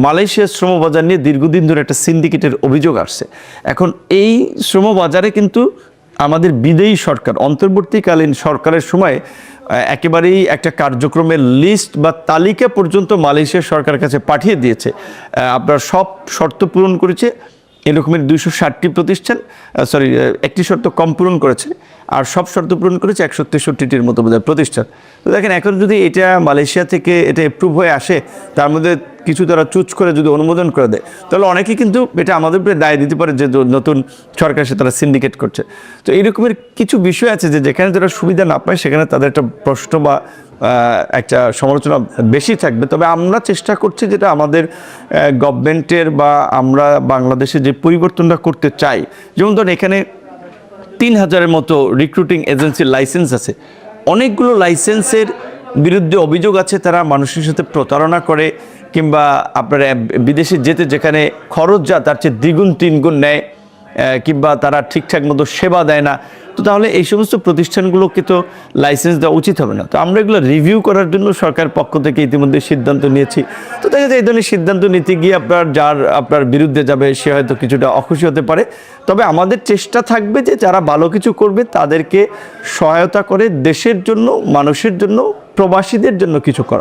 মালয়েশিয়ার শ্রমবাজার নিয়ে দীর্ঘদিন ধরে একটা সিন্ডিকেটের অভিযোগ আসছে। এখন এই শ্রমবাজারে কিন্তু আমাদের বিদেয়ী সরকার অন্তর্বর্তীকালীন সরকারের সময় একেবারেই একটা কার্যক্রমের লিস্ট বা তালিকা পর্যন্ত মালয়েশিয়া সরকারের কাছে পাঠিয়ে দিয়েছে। আপনার সব শর্ত পূরণ করেছে এরকমের 260টি প্রতিষ্ঠান, একটি শর্ত কম পূরণ করেছে, আর সব শর্ত পূরণ করেছে 163টির মতো বোধহয় প্রতিষ্ঠান। তো দেখেন, এখন যদি এটা মালয়েশিয়া থেকে এটা অ্যাপ্রুভ হয়ে আসে, তার মধ্যে কিছু তারা চুজ করে যদি অনুমোদন করে দেয়, তাহলে অনেকেই কিন্তু এটা আমাদের উপরে দায় দিতে পারে যে নতুন সরকার সে তারা সিন্ডিকেট করছে। তো এই রকমের কিছু বিষয় আছে যে যেখানে তারা সুবিধা না পায় সেখানে তাদের একটা প্রশ্ন বা একটা সমালোচনা বেশি থাকবে। তবে আমরা চেষ্টা করছি যেটা আমাদের গভর্নমেন্টের বা আমরা বাংলাদেশে যে পরিবর্তনটা করতে চাই, যেমন ধরুন এখানে 3000-এর মতো রিক্রুটিং এজেন্সির লাইসেন্স আছে। অনেকগুলো লাইসেন্সের বিরুদ্ধে অভিযোগ আছে তারা মানুষের সাথে প্রতারণা করে, কিংবা আপনারা বিদেশে যেতে যেখানে খরচ যা তার চেয়ে দ্বিগুণ তিনগুণ নেয়, কিংবা তারা ঠিকঠাক মতো সেবা দেয় না। তো তাহলে এই সমস্ত প্রতিষ্ঠানগুলোকে তো লাইসেন্স দেওয়া উচিত হবে না। তো আমরা এগুলো রিভিউ করার জন্য সরকার পক্ষ থেকে ইতিমধ্যে সিদ্ধান্ত নিয়েছি। তো দেখা যায় এই ধরনের সিদ্ধান্ত নিতে গিয়ে আপনার বিরুদ্ধে যাবে সে হয়তো কিছুটা অখুশি হতে পারে। তবে আমাদের চেষ্টা থাকবে যে যারা ভালো কিছু করবে তাদেরকে সহায়তা করে দেশের জন্য, মানুষের জন্য, প্রবাসীদের জন্য কিছু করা।